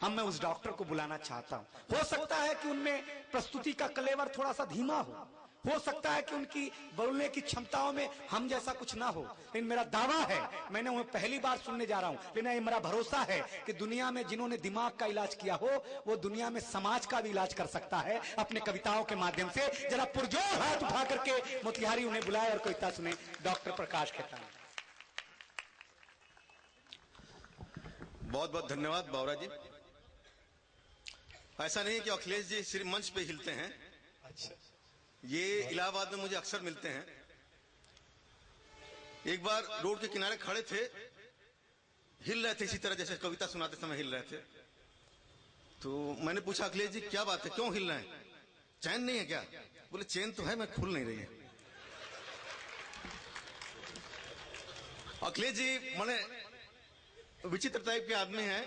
मैं उस डॉक्टर को बुलाना चाहता हूं। हो सकता है कि उनमें प्रस्तुति का कलेवर थोड़ा सा धीमा हो सकता है कि उनकी बोलने की क्षमताओं में हम जैसा कुछ ना हो, लेकिन मेरा दावा है, मैंने उन्हें पहली बार सुनने जा रहा हूं, लेकिन ये मेरा भरोसा है कि दुनिया में जिन्होंने दिमाग का इलाज किया हो वो दुनिया में समाज का भी इलाज कर सकता है अपने कविताओं के माध्यम से। जरा पुरजोर हाथ उठा करके मोतिहारी उन्हें बुलाए और कविता सुने। डॉक्टर प्रकाश खेतान। बहुत बहुत धन्यवाद बावरा जी। ऐसा नहीं कि अखिलेश जी सिर्फ मंच पे हिलते हैं। अच्छा, ये इलाहाबाद में मुझे अक्सर मिलते हैं। एक बार रोड के किनारे खड़े थे, हिल रहे थे इसी तरह जैसे कविता सुनाते समय हिल रहे थे। तो मैंने पूछा अखिलेश जी क्या बात है, क्यों हिल रहे हैं, चैन नहीं है क्या? बोले चैन तो है, मैं खुल नहीं रही है। अखिलेश जी मैंने विचित्र टाइप के आदमी हैं।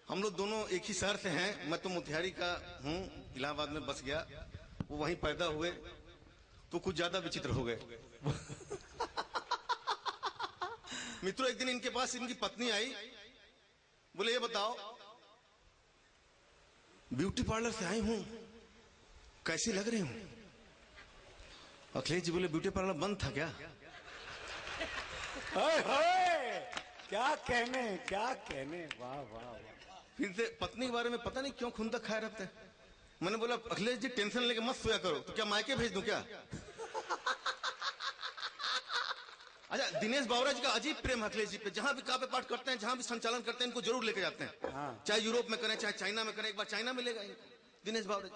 हम लोग दोनों एक ही शहर से हैं। मैं तो मोतिहारी का हूँ, इलाहाबाद में बस गया, वो वहीं पैदा हुए, तो कुछ ज्यादा विचित्र हो गए। मित्रों, एक दिन इनके पास इनकी पत्नी आई, बोले ये बताओ ब्यूटी पार्लर से आई हूं, कैसी लग रही हूं? अखिलेश जी बोले ब्यूटी पार्लर बंद था क्या? क्या कहने, क्या कहने, वाह वाह वाह। फिर से पत्नी के बारे में पता नहीं क्यों खुंदक खाए रहते हैं। मैंने बोला अखिलेश जी टेंशन लेके मत सोया करो, तो क्या मायके भेज दूं क्या? अच्छा, दिनेश बावरा जी का अजीब प्रेम है अखिलेश जी पे। जहां भी काव्य पाठ करते हैं, जहां भी संचालन करते हैं, इनको जरूर लेके जाते हैं। हाँ। चाहे यूरोप में करें, चाहे चाइना में करें, एक बार चाइना में ले गए दिनेश बावरा जी।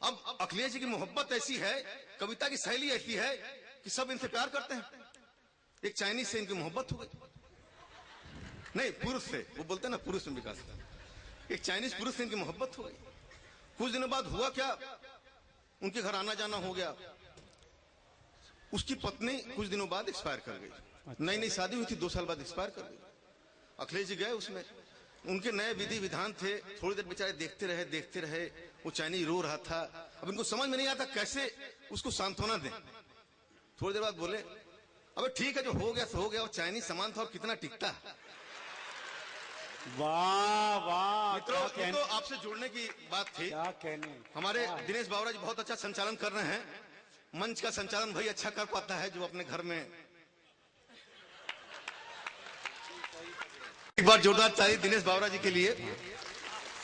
अब अखिलेश जी की मोहब्बत ऐसी है, कविता की शैली ऐसी है कि सब इनसे प्यार करते हैं। एक चाइनीज से इनकी मोहब्बत हो गई, नहीं पुरुष से, वो बोलते हैं ना पुरुष में विकास। एक चाइनीज पुरुष से इनकी मोहब्बत हो गई। कुछ दिनों बाद हुआ क्या, उनके घर आना जाना हो गया। उसकी पत्नी कुछ दिनों बाद एक्सपायर कर गई। नई नई शादी हुई थी, 2 साल बाद एक्सपायर कर गई। अखिलेश जी गए, उसमें उनके नए विधि विधान थे। थोड़ी देर बेचारे देखते रहे। वो चाइनीज रो रहा था। अब इनको समझ में नहीं आता कैसे उसको सांत्वना दें। थोड़ी देर बाद बोले अबे ठीक है, जो हो गया सो हो गया, वो चाइनीज सामान था और कितना टिकता। वाह वाह। मित्रों, तो आपसे जुड़ने की बात थी। क्या कहने, हमारे दिनेश बावरा जी बहुत अच्छा संचालन कर रहे हैं। मंच का संचालन भाई अच्छा कर पाता है जो अपने घर में। एक बार जोरदार ताली दिनेश बावरा जी के लिए।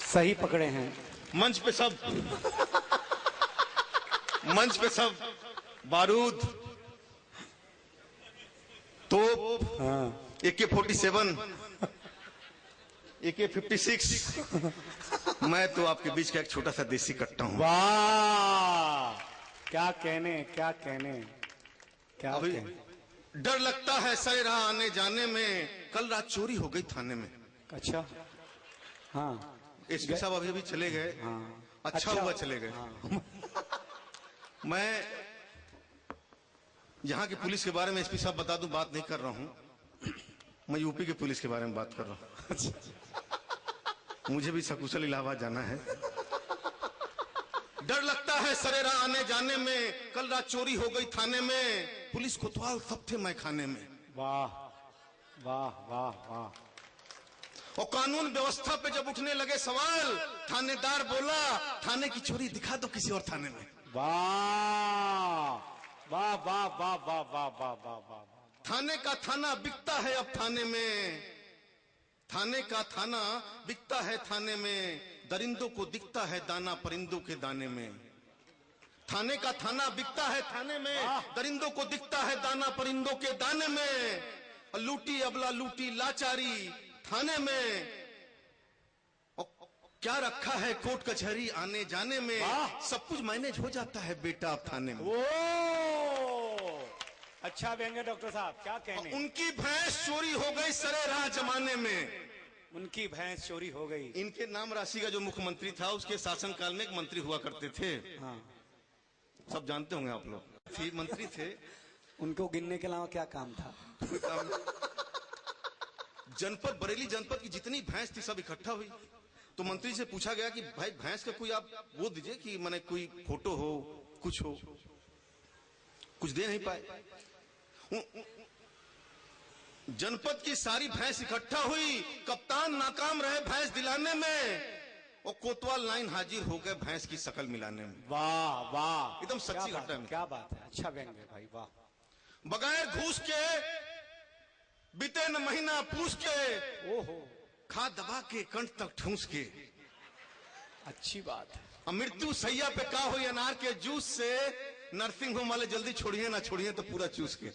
सही पकड़े हैं। मंच पे सब बारूद, तोप, AK-47, AK-56, मैं तो आपके बीच का एक छोटा सा देसी कट्टा हूं। वाह, क्या कहने, क्या कहने, क्या अभी कहने। डर लगता है सरे राह आने जाने में, कल रात चोरी हो गई थाने में। अच्छा, हाँ। एसपी साहब अभी चले गए। हाँ। अच्छा हुआ चले गए। हाँ। मैं यहाँ की पुलिस के बारे में एसपी साहब बता दूं, बात नहीं कर रहा हूं। मैं यूपी के पुलिस के बारे में बात कर रहा हूं। मुझे भी सकुशल इलाहाबाद जाना है। डर लगता है सरे राह आने जाने में, कल रात चोरी हो गई थाने में, पुलिस कोतवाल सब थे मैं खाने में। वाह वाह वाह वाह। और कानून व्यवस्था पे जब उठने लगे सवाल, थानेदार बोला थाने की चोरी दिखा दो किसी और थाने में। वाह वाह वाह वाह वाह वाह वाह वाह वाह। थाने का थाना बिकता है अब थाने में, थाने का थाना बिकता है थाने में, दरिंदों को दिखता है दाना परिंदों के दाने में। थाने का थाना बिकता है थाने में, दरिंदों को दिखता है दाना परिंदों के दाने में। और लूटी अबला लूटी लाचारी थाने में, और क्या रखा है कोर्ट कचहरी आने जाने में। सब कुछ मैनेज हो जाता है बेटा अब थाने में। अच्छा व्यंग्य डॉक्टर साहब, क्या कहने। उनकी भैंस चोरी हो गई सरे राह जमाने में। उनकी भैंस चोरी हो गई। इनके नाम राशि का जो मुख्यमंत्री था, उसके शासनकाल में एक मंत्री हुआ करते थे। हाँ। सब जानते होंगे आप लोग। मंत्री थे। उनको गिनने के अलावा क्या काम था? जनपद, बरेली जनपद की जितनी भैंस थी सब इकट्ठा हुई। तो मंत्री से पूछा गया कि भाई भैंस का कोई आप वो दीजिए कि मैंने कोई फोटो हो, कुछ हो। कुछ दे नहीं पाए। जनपद की सारी भैंस इकट्ठा हुई, कप्तान नाकाम रहे भैंस दिलाने में, और कोतवाल लाइन हाजिर हो गए भैंस की शकल मिलाने में। वाह वाह, एकदम सच्ची घटना है। क्या बात है, अच्छा व्यंग्य भाई, वाह। बगैर घूस के बीते न महीना पूछ के, ओहो, खा दबा के कंठ तक ठूस के, अच्छी बात है। और मृत्यु सैया पे का हुई अनार के जूस से, नर्सिंग होम वाले जल्दी छोड़िए ना छोड़िए तो पूरा चूस के।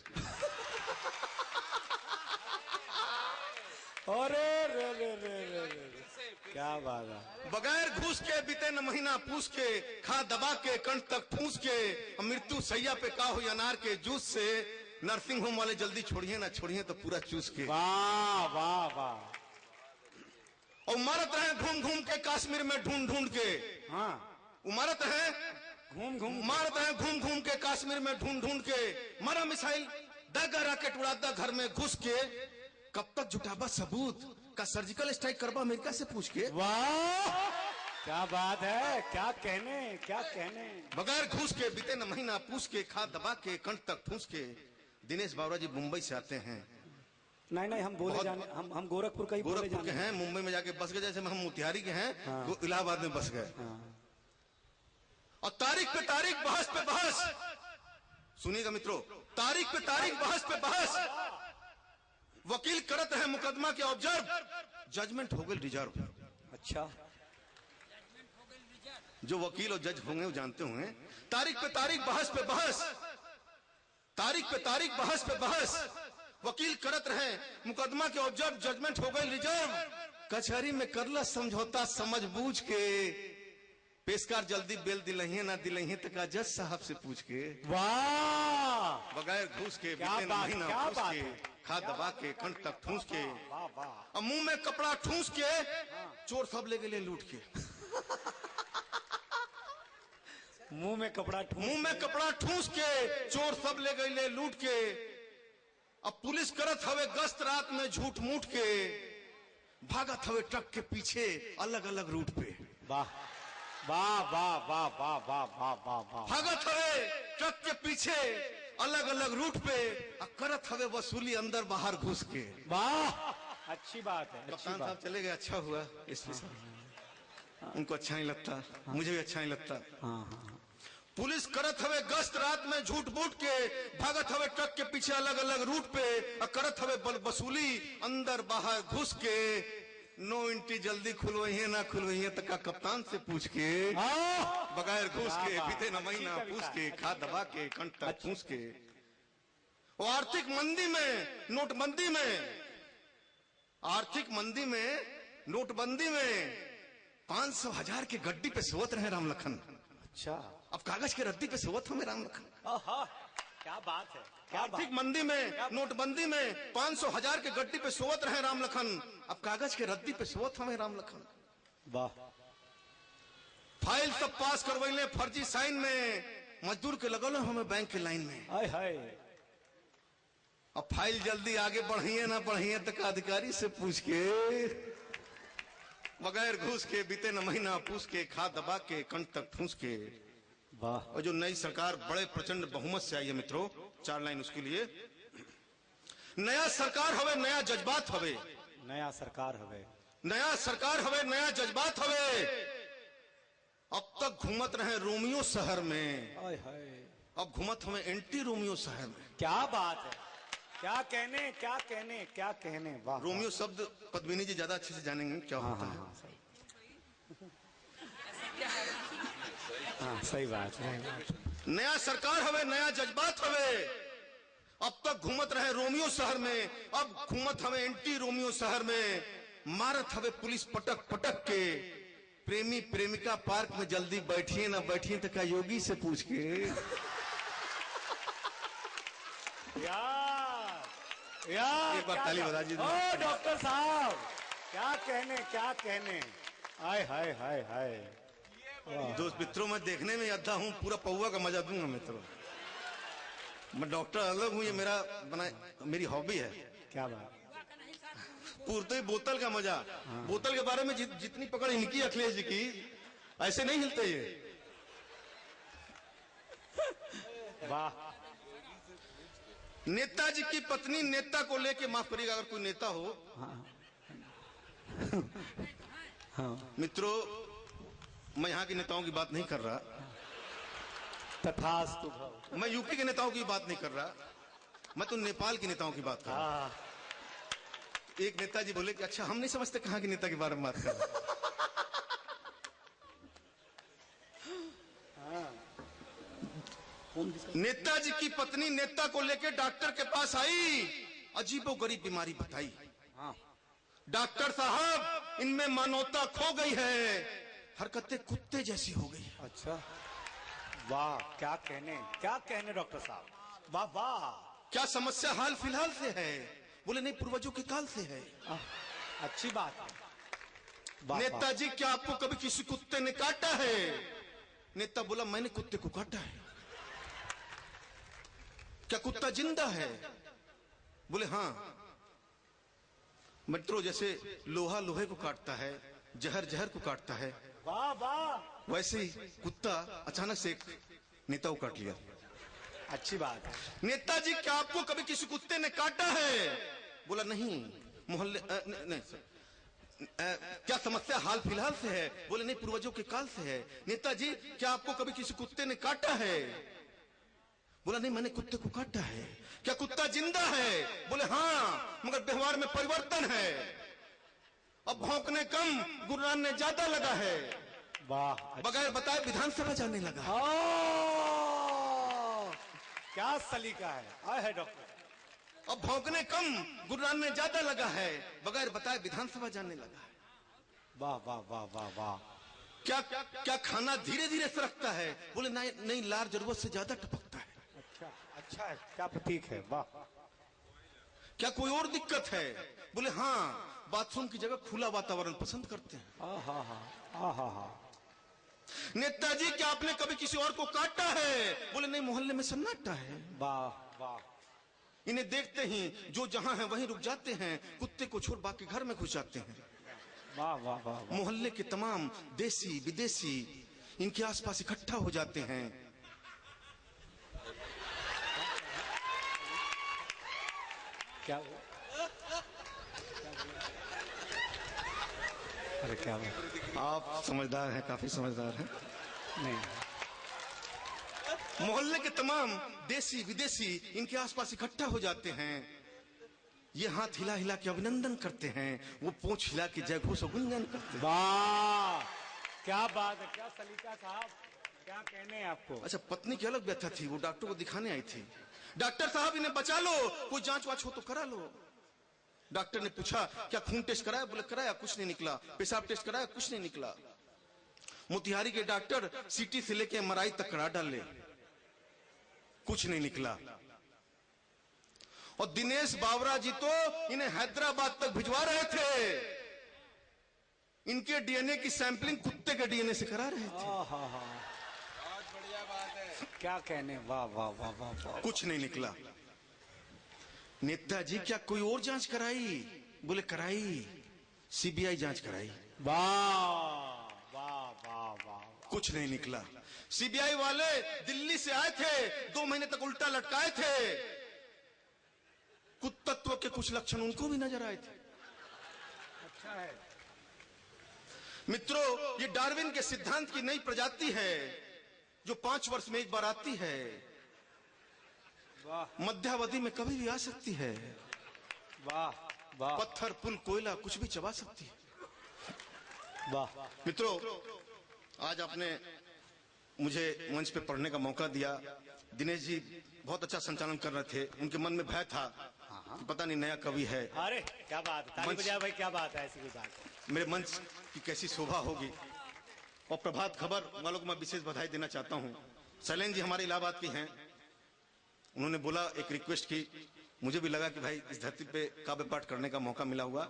अरे रे रे रे रे रे, क्या बात है। बगैर घूस के बीते न महीना पूछ के, खा दबा के कंठ तक ठूस के, और मृत्यु सैया पे का हुई अनार के जूस से, नर्सिंग होम वाले जल्दी छोड़िए ना छोड़िए तो पूरा चूस के। वाह वाह वाह। और मारत रहे घूम घूम के कश्मीर में ढूंढ ढूंढ के, हाँ, मारत रहे घूम घूम, मारत रहे घूम घूम के कश्मीर में ढूंढ ढूंढ के, मारा मिसाइल दागा रॉकेट उड़ाता घर में घुस के, कब तक जुटाबा सबूत का सर्जिकल स्ट्राइक करबा अमेरिका से पूछ के। वाह, क्या बात है, क्या कहने, क्या कहने। बगैर घूस के बीते न महीना पूछ के, खा दबा के कंठ तक ठूस के। दिनेश बावरा जी मुंबई से आते हैं। नहीं नहीं, हम बोले जाने, हम गोरखपुर का ही बोले गोरखपुर के जाने हैं, मुंबई में जाके बस गए, जैसे हम मोतिहारी के हैं, हाँ। वो इलाहाबाद में बस गए। हाँ। और तारीख पे तारीख, बहस पे बहस, सुनिएगा मित्रों, तारीख पे तारीख, बहस पे बहस, वकील करत है मुकदमा के ऑब्जर्व, जजमेंट हो गई रिजर्व। अच्छा, जो वकील और जज होंगे वो जानते होंगे। तारीख पे तारीख, बहस पे बहस, तारीख पे तारीख, बहस पे बहस, वकील करत रहे मुकदमा के ऑब्जर्व, जजमेंट हो गई रिजर्व। कचहरी में करला समझौता समझ बूझ के, पेशकार जल्दी बेल दिलहिए ना दिलहिए तक जज साहब से पूछ के। वाह, बगैर घूस के क्या बीते न बात, महीना क्या पूछ बात के, है। खा दबा के कंठ तक ठूस के, वाह वाह। और मुंह में कपड़ा ठूस के, चोर सब ले गए लूट के। मुंह में कपड़ा ठूस, मुंह में कपड़ा ठूस के, चोर सब ले गए लूट के। अब पुलिस करत हवे गश्त रात में झूठ मूठ के, भागत हवे ट्रक के पीछे अलग अलग रूट पे। वाह वाह वाह वाह वाह वाह वाह वाह वाह। भागत हवे ट्रक के पीछे अलग अलग रूट पे, और करत हवे वसूली अंदर बाहर घुस के। वाह, अच्छी बात है, अच्छी कप्तान साहब बात। चले गए, अच्छा हुआ। एसपी साहब उनको अच्छा नहीं लगता, मुझे भी अच्छा नहीं लगता। हाँ हाँ, पुलिस करत हवे गश्त रात में झूठ बूठ के, भागत हवे ट्रक के पीछे अलग अलग रूट पे, और करत हवे बल वसूली अंदर बाहर घुस के। नो एंट्री जल्दी खुलवाइए ना खुलवाइए तक का कप्तान से पूछ के, बगैर घूस के बीते न महीना पूछ के, खा दबा के कंठ तक ठूस के। वो आर्थिक मंदी में, नोटबंदी में, आर्थिक मंदी में, नोटबंदी में 500,000 के गड्डी पे सोवत रहे राम लखन। अच्छा, अब कागज के रद्दी पे सोवत हमें राम लखन। क्या बात है, क्या आर्थिक मंदी में, नोटबंदी में 500,000 के गड्डी पे सोवत रहे राम लखन। अब कागज के रद्दी पे सोवत हमें राम लखन। वाह, फाइल सब पास करवैले फर्जी साइन में, मजदूर के लगल हमें बैंक के लाइन में। हाय हाय। अब फाइल जल्दी आगे बढ़िए ना बढ़िए तक अधिकारी से पूछ के, बगैर घूस के बीते न महीना पूछ के, खा दबा के कंठ तक ठूस के। वाह, और जो नई सरकार बड़े प्रचंड बहुमत से आई है मित्रों, 4 लाइन उसके लिए। नया सरकार हवे, नया जज्बात हवे, नया सरकार हवे, नया सरकार हवे, नया जज्बात हवे। अब तक घूमत रहे रोमियो शहर में, हाय हाय। अब घूमत हमें एंटी रोमियो शहर में। क्या बात है, क्या कहने, क्या कहने, क्या कहने। वाह, रोमियो शब्द पद्मिनी जी ज्यादा अच्छे से जानेंगे क्या होता है। हाँ, सही बात है। नया सरकार हवे, नया जज्बात हवे। अब तक घूमत रहे रोमियो शहर में, अब घूमत हवे एंटी रोमियो शहर में। मारत हवे पुलिस पटक पटक के, प्रेमी प्रेमिका पार्क में जल्दी बैठिए ना बैठिए तक योगी से पूछ के। यार एक बार ताली बजा दीजिए। ओ डॉक्टर साहब, क्या कहने, क्या कहने। हाय हाय हाय हाय। दोस्त मित्रों, मैं देखने में अद्धा हूँ, पूरा पौवा का मजा दूंगा मित्रों। मैं डॉक्टर अलग हूँ, ये मेरा मेरी हॉबी है। क्या बात, पूरते बोतल का मजा। बोतल के बारे में जितनी पकड़ इनकी अखिलेश जी की, ऐसे नहीं हिलते ये। वाह। नेताजी की पत्नी नेता को लेके, माफ करिएगा अगर कोई नेता हो। मित्रों, मैं यहाँ के नेताओं की बात नहीं कर रहा, तथास्तु। मैं यूपी के नेताओं की बात नहीं कर रहा, मैं तो नेपाल के नेताओं की बात कर रहा हूं। एक नेताजी बोले कि अच्छा हम नहीं समझते कहां के नेता के बारे में बात कर रहे। नेताजी की पत्नी नेता को लेकर डॉक्टर के पास आई, अजीबोगरीब बीमारी बताई। डॉक्टर साहब, इनमें मानवता खो गई है, हरकतें कुत्ते जैसी हो गई। अच्छा, वाह, क्या कहने डॉक्टर साहब, वाह वाह। क्या समस्या हाल फिलहाल से है? बोले नहीं, पूर्वजों के काल से है। अच्छी बात है। नेताजी, क्या आपको कभी किसी कुत्ते ने काटा है? नेता बोला, मैंने कुत्ते को काटा है। क्या कुत्ता जिंदा है? बोले हाँ। मित्रों, जैसे लोहा लोहे को काटता है, जहर जहर को काटता है, वाह वाह, वैसे ही कुत्ता अचानक से एक नेता को काट लिया। अच्छी बात है। नेताजी, क्या आपको कभी किसी कुत्ते ने काटा है? बोला नहीं, मोहल्ले नहीं सर। क्या समस्या हाल फिलहाल से है? बोले नहीं, पूर्वजों के काल से है। नेताजी, क्या आपको कभी किसी कुत्ते ने काटा है? बोला नहीं, मैंने कुत्ते को काटा है। क्या कुत्ता जिंदा है? बोले हाँ, मगर व्यवहार में परिवर्तन है। अब भौंकने कम, गुर्राने ज्यादा लगा है। वाह, बगैर बताए विधानसभा जाने लगा। क्या सलीका है डॉक्टर। अब भौंकने कम, गुर्राने ज्यादा लगा है, बगैर बताए विधानसभा जाने लगा है। वाह वाह वाह वाह वाह। क्या खाना धीरे धीरे सरकता है? बोले नहीं, लार जरूरत से ज्यादा टपकता है। अच्छा है, क्या प्रतीक है, वाह। क्या कोई और दिक्कत है? बोले हाँ, बाथरूम की जगह खुला वातावरण पसंद करते हैं। हाँ। नेताजी, क्या आपने कभी किसी और को काटा है? बोले नहीं, मोहल्ले में सन्नाटा है। वाह वाह। इन्हें देखते ही जो जहां है वहीं रुक जाते हैं, कुत्ते को छोड़ बाकी घर में घुस जाते हैं। वाह वाह वाह। मोहल्ले के तमाम देसी विदेशी इनके आसपास इकट्ठा हो जाते हैं। क्या? अरे क्या आप समझदार हैं, काफी समझदार हैं। नहीं, मोहल्ले के तमाम देसी विदेशी इनके आसपास इकट्ठा हो जाते हैं। ये हाथ हिला हिला के अभिनंदन करते हैं, वो पूंछ हिला के जय घोष गुंजन करते हैं। वाह, क्या बात है, क्या सलीका साहब, क्या कहने हैं आपको। अच्छा, पत्नी की अलग व्यथा थी, वो डॉक्टर को दिखाने आई थी। डॉक्टर साहब, इन्हें बचा लो, कोई जांच वाच हो तो करा लो। डॉक्टर ने पूछा, क्या खून टेस्ट कराया? बोले कराया, कुछ नहीं निकला। पेशाब टेस्ट कराया, कुछ नहीं निकला। मोतिहारी के डॉक्टर सीटी से लेके एमआरआई तक करा डाले, कुछ नहीं निकला। और दिनेश बावरा जी तो इन्हें हैदराबाद तक भिजवा रहे थे। इनके डीएनए की सैंपलिंग कुत्ते के डीएनए से करा रहे थे। बहुत बढ़िया बात है, क्या कहने, वाह वाह वाह वाह। कुछ नहीं निकला। नेताजी, क्या कोई और जांच कराई? बोले कराई, सीबीआई जांच कराई। वाह वाह वाह वाह। कुछ नहीं निकला। सीबीआई वाले दिल्ली से आए थे, 2 महीने तक उल्टा लटकाए थे। कुत्तत्व के कुछ लक्षण उनको भी नजर आए थे। अच्छा है। मित्रों, ये डार्विन के सिद्धांत की नई प्रजाति है जो 5 वर्ष में एक बार आती है। वाह, मध्यावधि में कभी भी आ सकती है। वाह वाह। पत्थर, पुल, कोयला कुछ भी चबा सकती है। वाह। मित्रों, आज आपने मुझे मंच पे पढ़ने का मौका दिया। दिनेश जी बहुत अच्छा संचालन कर रहे थे, उनके मन में भय था कि पता नहीं नया कवि है। अरे क्या बात है, ताली बजाओ भाई, क्या बात है, ऐसी कोई बात है। मेरे मंच की कैसी शोभा होगी। और प्रभात खबर वालों को मैं विशेष बधाई देना चाहता हूं। शैलेन जी हमारे इलाहाबाद की हैं, उन्होंने बोला, एक रिक्वेस्ट की, मुझे भी लगा कि भाई इस धरती पे काव्य पाठ करने का मौका मिला हुआ।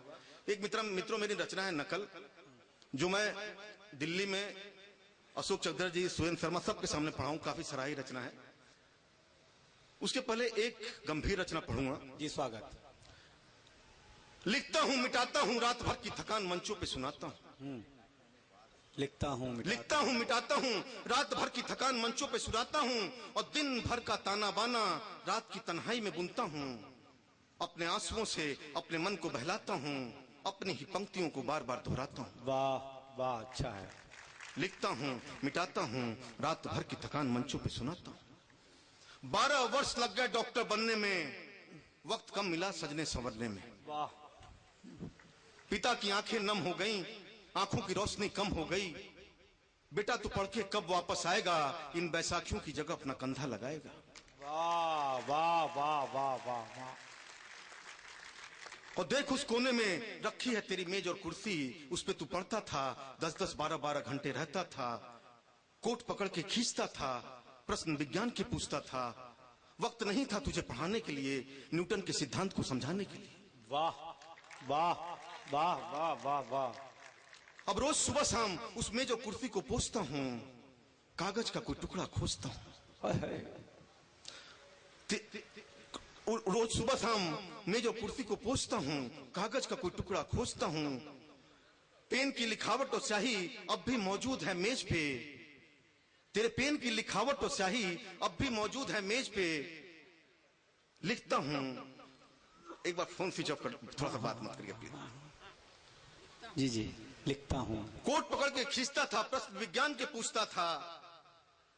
एक मित्रों, मेरी रचना है नकल, जो मैं दिल्ली में अशोक चौधरी जी, सुरेंद्र शर्मा सबके सामने पढ़ाऊं। काफी सराही रचना है। उसके पहले एक गंभीर रचना पढ़ूंगा। जी स्वागत। लिखता हूं, मिटाता हूं, रात भर की थकान मंचों पे सुनाता हूं। लिखता हूँ मिटाता हूँ, रात भर की थकान मंचों पे सुनाता हूँ, और दिन भर का ताना बाना रात की तन्हाई में बुनता हूँ। अपने आंसुओं से अपने मन को बहलाता हूँ, अपनी ही पंक्तियों को बार बार दोहराता हूँ। वाह वाह, अच्छा है। लिखता हूँ मिटाता हूँ, रात भर की थकान मंचों पे सुनाता हूँ। 12 वर्ष लग गए डॉक्टर बनने में, वक्त कम मिला सजने संवरने में। वाह। पिता की आंखें नम हो गईं, आंखों की रोशनी कम हो गई। बेटा तू पढ़ के कब वापस आएगा, इन बैसाखियों की जगह अपना कंधा लगाएगा। वाह वाह वाह वाह वाह वाह। और देख उस कोने में रखी है तेरी मेज और कुर्सी, उस पे तू पढ़ता था, 10-10 12-12 घंटे रहता था। कोट पकड़ के खींचता था, प्रश्न विज्ञान के पूछता था। वक्त नहीं था तुझे पढ़ाने के लिए, न्यूटन के सिद्धांत को समझाने के लिए। वाह वाह वाह वाह वाह वाह। अब रोज सुबह शाम उस मेज और कुर्सी को पोंछता हूँ, कागज का कोई टुकड़ा खोजता हूँ। रोज सुबह शाम मेज और कुर्सी को पोंछता हूँ, कागज का कोई टुकड़ा खोजता हूँ। पेन की लिखावट और स्याही अब भी मौजूद है मेज पे, तेरे पेन की लिखावट और स्याही अब भी मौजूद है मेज पे। लिखता हूँ। एक बार फोन स्विच ऑफ कर, थोड़ा सा बात मत करिए प्लीज। जी जी, लिखता हूँ। कोट पकड़ के खींचता था, प्रश्न विज्ञान के पूछता था।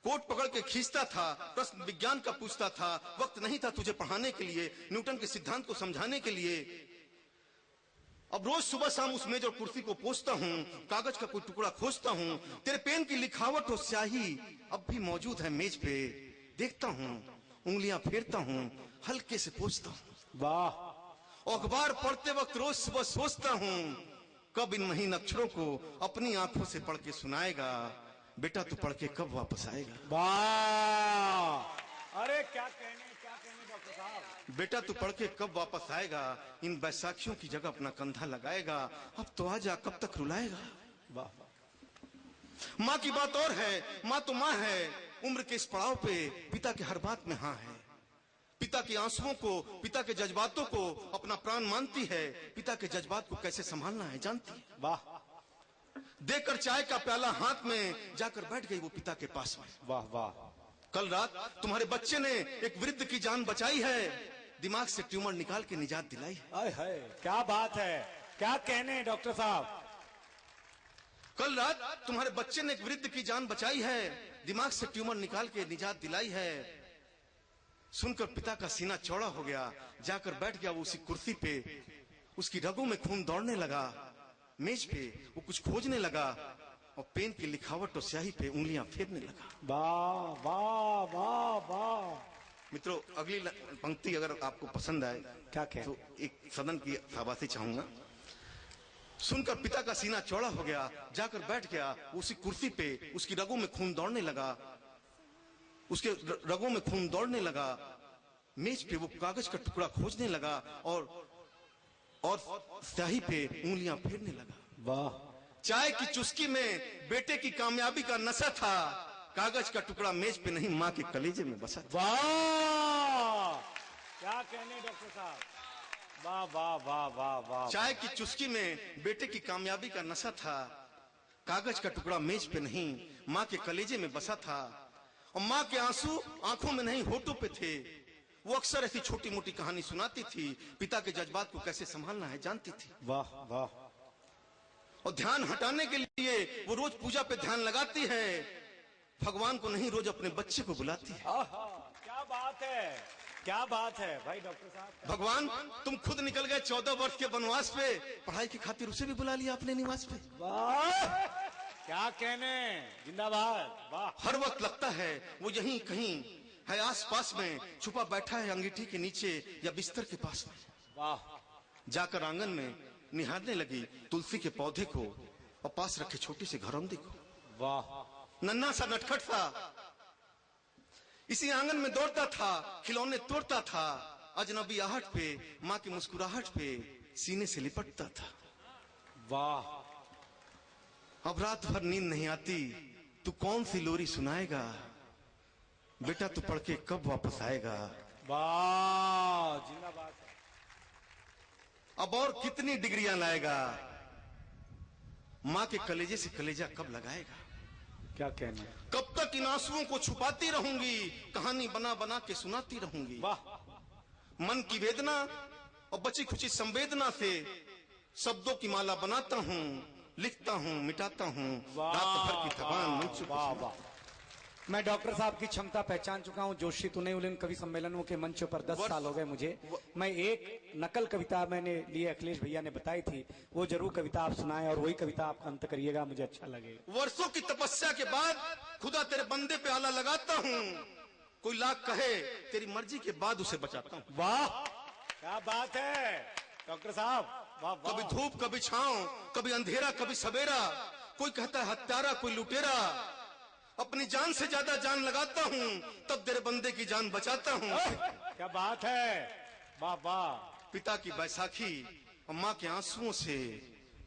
कोट पकड़ के खींचता था, प्रश्न विज्ञान का पूछता था। वक्त नहीं था तुझे पढ़ाने के लिए, न्यूटन के सिद्धांत को समझाने के लिए। अब रोज सुबह शाम उस मेज और कुर्सी को पोंछता हूँ, कागज का कोई टुकड़ा खोजता हूँ। तेरे पेन की लिखावट और स्याही अब भी मौजूद है मेज पे। देखता हूँ, उंगलियां फेरता हूँ, हल्के से पोंछता हूँ। वाह। अखबार पढ़ते वक्त रोज सुबह सोचता हूँ, कब इन महीन अक्षरों को अपनी आंखों से पढ़ के सुनाएगा। बेटा तू पढ़ के कब वापस आएगा। वाह। अरे क्या कहने डॉक्टर साहब। बेटा तू पढ़ के कब वापस आएगा, इन बैसाखियों की जगह अपना कंधा लगाएगा। अब तो आजा, कब तक रुलाएगा। वाह। माँ की बात और है, माँ तो माँ है। उम्र के इस पड़ाव पे पिता के हर बात में हाँ है। पिता के आंसुओं को, पिता के जज्बातों को अपना प्राण मानती है। पिता के जज्बात को कैसे संभालना है जानती है। वाह। देकर चाय का प्याला हाथ में, जाकर बैठ गई वो पिता के पास में। वाह वाह। कल रात तुम्हारे बच्चे ने एक वृद्ध की जान बचाई है, दिमाग से ट्यूमर निकाल के निजात दिलाई है। आय हाय, क्या बात है, क्या कहने डॉक्टर साहब। कल रात तुम्हारे बच्चे ने एक वृद्ध की जान बचाई है, दिमाग से ट्यूमर निकाल के निजात दिलाई है। सुनकर पिता का सीना चौड़ा हो गया, जाकर बैठ गया वो उसी कुर्सी पे। उसकी रगों में खून दौड़ने लगा। मेज पे वो कुछ खोजने लगा और पेन की लिखावट और स्याही पे उंगलियां फेरने लगा। वाह वाह वाह वाह। मित्रों, अगली पंक्ति अगर आपको पसंद आए क्या कह तो एक सदन की शाबाशी चाहूंगा। सुनकर पिता का सीना चौड़ा हो गया, जाकर बैठ गया उसी कुर्सी पे। उसकी रगों में खून दौड़ने लगा, उसके रगों में खून दौड़ने लगा। मेज पे वो कागज का टुकड़ा खोजने लगा और स्याही पे उंगलियां फेरने लगा। वाह। चाय की चुस्की में बेटे की कामयाबी का नशा था, कागज का टुकड़ा मेज पे नहीं माँ के कलेजे में बसा था। वाह, क्या कहने डॉक्टर साहब। वाह वाह वाह वाह वाह। चाय की चुस्की में बेटे की कामयाबी का नशा था, कागज का टुकड़ा मेज पे नहीं माँ के कलेजे में बसा था। और माँ के आंसू आंखों में नहीं होठों पे थे। वो अक्सर ऐसी छोटी मोटी कहानी सुनाती थी, पिता के जज्बात को कैसे संभालना है जानती थी। वाह वाह। और ध्यान हटाने के लिए वो रोज पूजा पे ध्यान लगाती है, भगवान को नहीं रोज अपने बच्चे को बुलाती है। क्या बात है, क्या बात है भाई डॉक्टर साहब। भगवान तुम खुद निकल गए 14 वर्ष के वनवास पे, पढ़ाई की खातिर उसे भी बुला लिया अपने निवास पे। वाह, क्या कहने, जिंदाबाद। वाह। हर वक्त लगता है वो यहीं कहीं है, आस पास में छुपा बैठा है, अंगीठी के नीचे या बिस्तर के पास में। वाह। जाकर आंगन में निहारने लगी तुलसी के पौधे को और पास रखे छोटी सी घरौंदी को। वाह। नन्हा सा नटखट था, इसी आंगन में दौड़ता था, खिलौने तोड़ता था। अजनबी आहट पे, माँ की मुस्कुराहट पे सीने से लिपटता था। वाह। अब रात भर नींद नहीं आती, तू कौन सी लोरी सुनाएगा। बेटा तू पढ़ के कब वापस आएगा। वाह, जिंदाबाद। अब और कितनी डिग्रियां लाएगा। माँ के कलेजे से कलेजा कब लगाएगा? क्या कहना? कब तक इन आंसुओं को छुपाती रहूंगी, कहानी बना बना के सुनाती रहूंगी। वाह, मन की वेदना और बची खुची संवेदना से शब्दों की माला बनाता हूँ, लिखता हूँ, मिटाता हूँ, रात भर की थकान मंच पर। वाह वाह। मैं डॉक्टर साहब की क्षमता पहचान चुका हूँ। जोशी तुने उलिन कवि सम्मेलनों के मंच पर 10 साल हो गए मुझे। मैं एक नकल कविता मैंने लिए, अखिलेश भैया ने बताई थी, वो जरूर कविता आप सुनाएं और वही कविता आप अंत करिएगा, मुझे अच्छा लगेगा। वर्षों की तपस्या के बाद खुदा तेरे बंदे पे आला लगाता हूँ, कोई लाख कहे तेरी मर्जी के बाद उसे बचाता हूँ। वाह, क्या बात है डॉक्टर साहब, वाह वाह। कभी धूप कभी छांव, कभी अंधेरा कभी सवेरा, कोई कहता है हत्यारा कोई लुटेरा, अपनी जान से ज्यादा जान लगाता हूँ, तब तेरे बंदे की जान बचाता हूँ। क्या बात है, वाह वाह। पिता की बैसाखी और माँ के आंसुओं से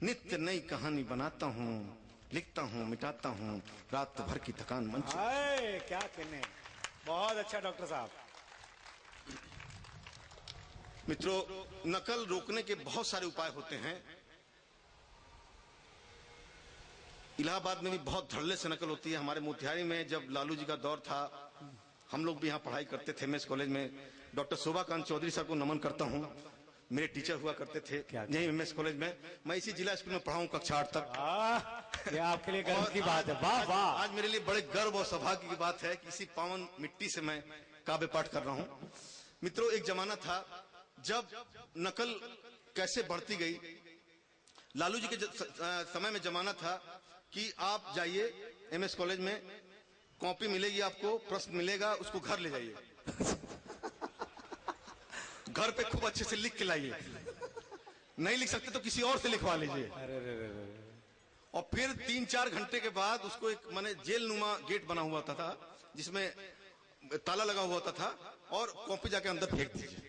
नित्य नई कहानी बनाता हूँ, लिखता हूँ, मिटाता हूँ, रात भर की थकान मंच। क्या कहने, बहुत अच्छा डॉक्टर साहब। मित्रों, नकल रोकने के बहुत सारे उपाय होते हैं। इलाहाबाद में भी बहुत धड़ल्ले से नकल होती है। हमारे मोतिहारी में जब लालू जी का दौर था, हम लोग भी यहाँ पढ़ाई करते थे एमएस कॉलेज में। डॉक्टर शोभाकांत चौधरी साहब को नमन करता हूँ, मेरे टीचर हुआ करते थे यही एमएस कॉलेज में। मैं इसी जिला स्कूल में पढ़ा हूँ कक्षा 8 तक। ये आपके लिए गर्व की बात है, वाह वाह। आज मेरे लिए बड़े गर्व और सौभाग्य की बात है कि इसी पावन मिट्टी से मैं काव्य पाठ कर रहा हूँ। मित्रों, एक जमाना था जब नकल कैसे बढ़ती गई। लालू जी के समय में जमाना था कि आप जाइए एमएस कॉलेज में, कॉपी मिलेगी आपको, प्रश्न मिलेगा, उसको घर ले जाइए, घर पे खूब अच्छे से लिख के लाइए, नहीं लिख सकते तो किसी और से लिखवा लीजिए। और फिर 3-4 घंटे के बाद उसको एक माने जेल नुमा गेट बना हुआ था जिसमें ताला लगा हुआ था, और कॉपी जाके अंदर फेंक दीजिए।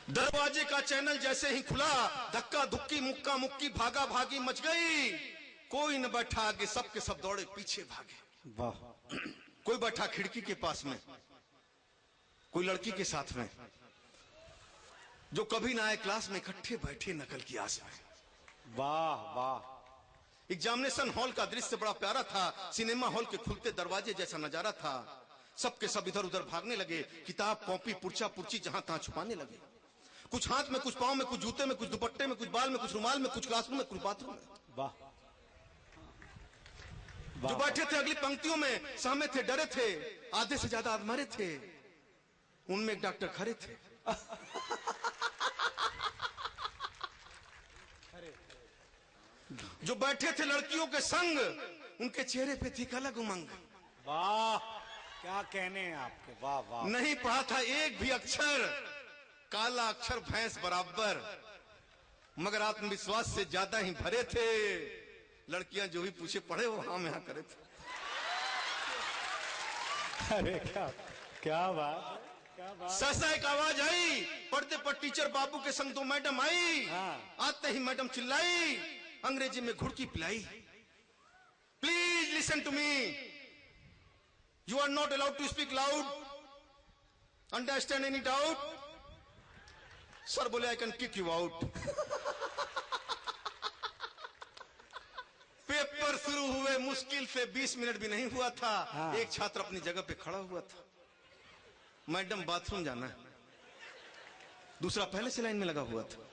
दरवाजे का चैनल जैसे ही खुला, धक्का धुक्की मुक्का मुक्की भागा भागी मच गई। कोई न बैठा आगे, सब के सब दौड़े पीछे भागे। वाह। कोई बैठा खिड़की के पास में, कोई लड़की के साथ में, जो कभी ना आए क्लास में इकट्ठे बैठे नकल की आस में। वाह वाह। एग्जामिनेशन हॉल का दृश्य बड़ा प्यारा था, सिनेमा हॉल के खुलते दरवाजे जैसा नजारा था। सबके सब इधर उधर भागने लगे, किताब कॉपी पुर्चा पुर्ची जहां तहां छुपाने लगे। कुछ हाथ में, कुछ पांव में, कुछ जूते में, कुछ दुपट्टे में, कुछ बाल में, कुछ रुमाल में, कुछ क्लासरूम में, कुछ बाथरूम में। वाह। जो बैठे थे अगली पंक्तियों में, सहमे थे, डरे थे, आधे से ज्यादा आधमरे थे। उनमें एक डॉक्टर खड़े थे। जो बैठे थे लड़कियों के संग, उनके चेहरे पे थी अलग उमंग। वाह, क्या कहने हैं आपके, वाह वाह। नहीं पढ़ा था एक भी अक्षर, काला अक्षर भैंस बराबर, मगर आत्मविश्वास से ज्यादा ही भरे थे। लड़कियां जो भी पूछे पढ़े वो हाँ में हाँ करे थे। अरे क्या क्या बात, क्या बात। सहसा एक आवाज आई, पर्दे पर टीचर बाबू के संग 2 मैडम आई। आते ही मैडम चिल्लाई, अंग्रेजी में घुड़की पिलाई। Please listen to me, you are not allowed to speak loud, understand any doubt? Sir बोले I can kick you out. Paper शुरू हुए मुश्किल से 20 मिनट भी नहीं हुआ था। एक छात्र अपनी जगह पे खड़ा हुआ था। मैडम बाथरूम जाना है, दूसरा पहले से लाइन में लगा हुआ था।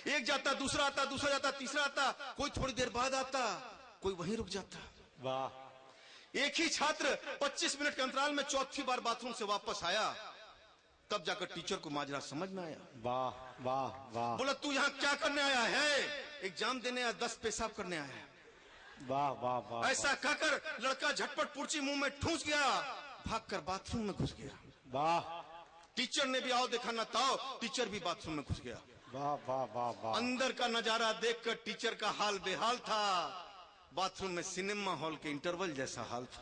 एक जाता, दूसरा आता, दूसरा जाता, तीसरा आता, कोई थोड़ी देर बाद आता, कोई वहीं रुक जाता। वाह। एक ही छात्र 25 मिनट के अंतराल में चौथी बार बाथरूम से वापस आया, तब जाकर टीचर को माजरा समझ में आया। वाह वाह वाह। बोला तू यहाँ क्या करने आया है? एग्जाम देने या 10 पेशाब करने आया है? वाह वाह वाह। ऐसा कहकर लड़का झटपट पुर्ची मुंह में ठूंस गया, भागकर बाथरूम में घुस गया। वाह। टीचर ने भी आओ देखा ना ताओ, टीचर भी बाथरूम में घुस गया। वाह वाह वाह वाह। अंदर का नजारा देखकर टीचर का हाल बेहाल था। बाथरूम में सिनेमा हॉल के इंटरवल जैसा हाल था।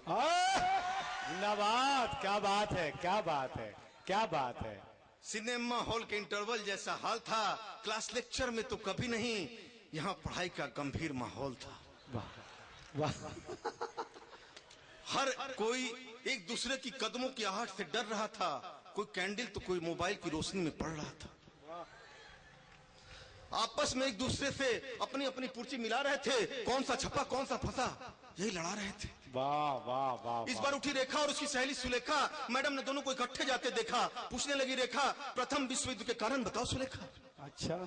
जिंदाबाद, क्या बात है, क्या बात है, क्या बात है। सिनेमा हॉल के इंटरवल जैसा हाल था। क्लास लेक्चर में तो कभी नहीं, यहाँ पढ़ाई का गंभीर माहौल था। वाह वाह। हर कोई एक दूसरे की कदमों की आहट से डर रहा था। कोई कैंडल तो कोई मोबाइल की रोशनी में पड़ रहा था। आपस में एक दूसरे से अपनी अपनी पर्ची मिला रहे थे, कौन सा छपा कौन सा फंसा, यही लड़ा रहे थे। वाह वाह वाह। इस बार उठी रेखा और उसकी सहेली सुलेखा, मैडम ने दोनों को इकट्ठे जाते देखा, पूछने लगी रेखा, प्रथम विश्व युद्ध के कारण बताओ सुलेखा। अच्छा।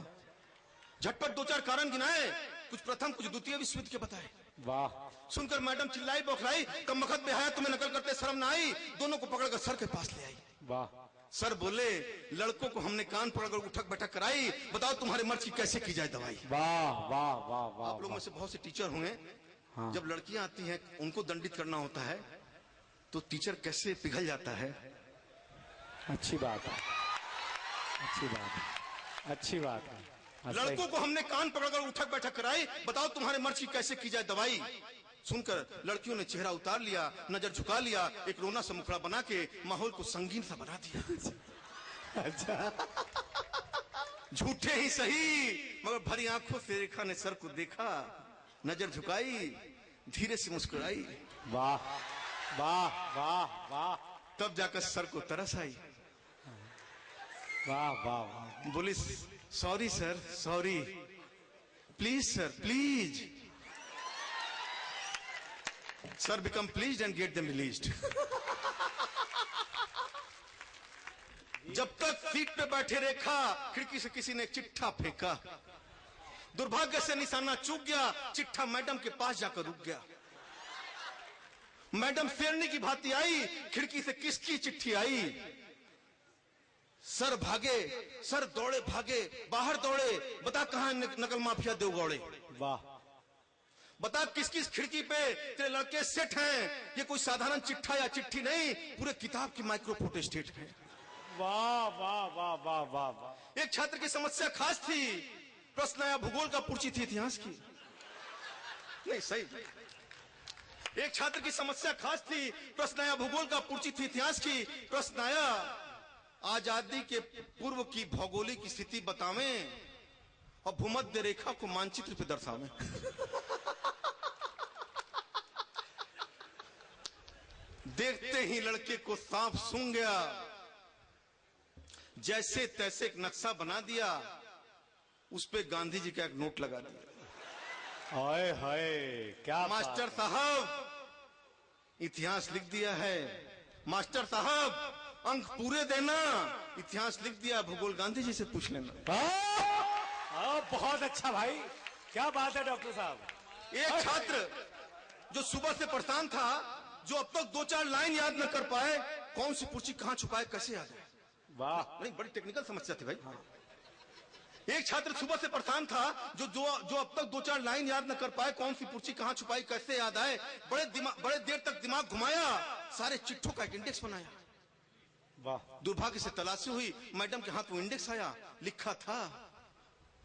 झटपट दो चार कारण गिनाए, कुछ प्रथम कुछ द्वितीय विश्व युद्ध के बताए। वाह। सुनकर मैडम चिल्लाई बौखलाई, कम बखत बेहया तुम्हें नकल करते शर्म ना आई, दोनों को पकड़कर सर के पास ले आई। वाह। सर बोले, लड़कों को हमने कान पकड़कर उठक बैठक कराई, बताओ तुम्हारे मर्ज की कैसे की जाए दवाई। वाह वाह वाह वाह। आप लोगों में से बहुत से टीचर होंगे, हाँ। जब लड़कियां आती हैं उनको दंडित करना होता है तो टीचर कैसे पिघल जाता है। अच्छी बात है, अच्छी बात है, अच्छी बात है। लड़कों को हमने कान पकड़कर उठक बैठक कराई, बताओ तुम्हारे मर्ज की कैसे की जाए दवाई। सुनकर लड़कियों ने चेहरा उतार लिया, नजर झुका लिया, एक रोना सा मुखड़ा बना के माहौल को संगीन सा बना दिया। अच्छा। झूठे ही सही मगर भरी आंखों से रेखा ने सर को देखा, नजर झुकाई, धीरे से मुस्कुराई। वाह वाह वाह वाह। तब जाकर सर को तरस आई। वाह वाह वाह। बोली, sorry sir, sorry, please sir, please. Sir become please and get them released. जब तक सीट पे बैठे रेखा, खिड़की से किसी ने चिट्ठा फेंका, दुर्भाग्य से निशाना चूक गया, चिट्ठा मैडम के पास जाकर रुक गया। मैडम शेरनी की भांति आई, खिड़की से किसकी चिट्ठी आई। सर भागे, सर दौड़े भागे, बाहर दौड़े, बता कहां नकल माफिया देवगौड़े। वाह। बता किस किस खिड़की पे तेरे लड़के सेट हैं, ये कोई साधारण चिट्ठा या चिट्ठी नहीं, पूरे किताब की माइक्रो फोटोस्टेट है। वाह वाह वाह वाह वाह वाह। एक छात्र की समस्या खास थी, प्रश्न आया भूगोल का, पर्ची थी इतिहास की। नहीं सही। एक छात्र की समस्या खास थी, प्रश्न आया भूगोल का, पर्ची थी इतिहास की। प्रश्न आया, आजादी के पूर्व की भौगोलिक स्थिति बतावें और भूमध्य रेखा को मानचित्र पे दर्शावें। देखते ही लड़के को सांप सूंघ गया, जैसे तैसे एक नक्शा बना दिया, उस पे गांधी जी का एक नोट लगा दिया। हाय हाय, क्या मास्टर साहब इतिहास लिख दिया है, मास्टर साहब अंक पूरे देना, इतिहास लिख दिया, भूगोल गांधी जी से पूछ लेना। बहुत अच्छा भाई, क्या बात है डॉक्टर साहब। एक छात्र जो सुबह से परेशान था, जो अब तक दो चार लाइन याद न कर पाए, कौन सी पर्ची कहां छुपाए कैसे याद है। वाह। नहीं, बड़ी टेक्निकल समस्या थी भाई। एक छात्र सुबह से परेशान था, जो अब तक दो चार लाइन याद न कर पाए, कौन सी पर्ची कहां छुपाई कैसे याद आए। बड़े देर तक दिमाग घुमाया, सारे चिट्ठों का एक इंडेक्स बनाया। वाह। दुर्भाग्य से तलाशी हुई, मैडम के हाथ में इंडेक्स आया, लिखा था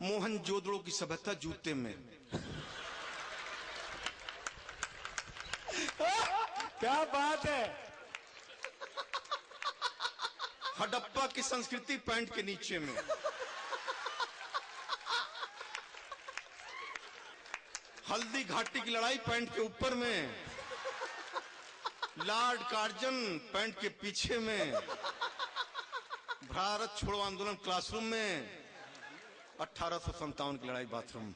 मोहनजोदड़ो की सभ्यता जूते में। क्या बात है। हडप्पा की संस्कृति पैंट के नीचे में। हल्दी घाटी की लड़ाई पैंट के ऊपर में। लॉर्ड कार्जन पैंट के पीछे में। भारत छोड़ो आंदोलन क्लासरूम में। 1857 की लड़ाई बाथरूम।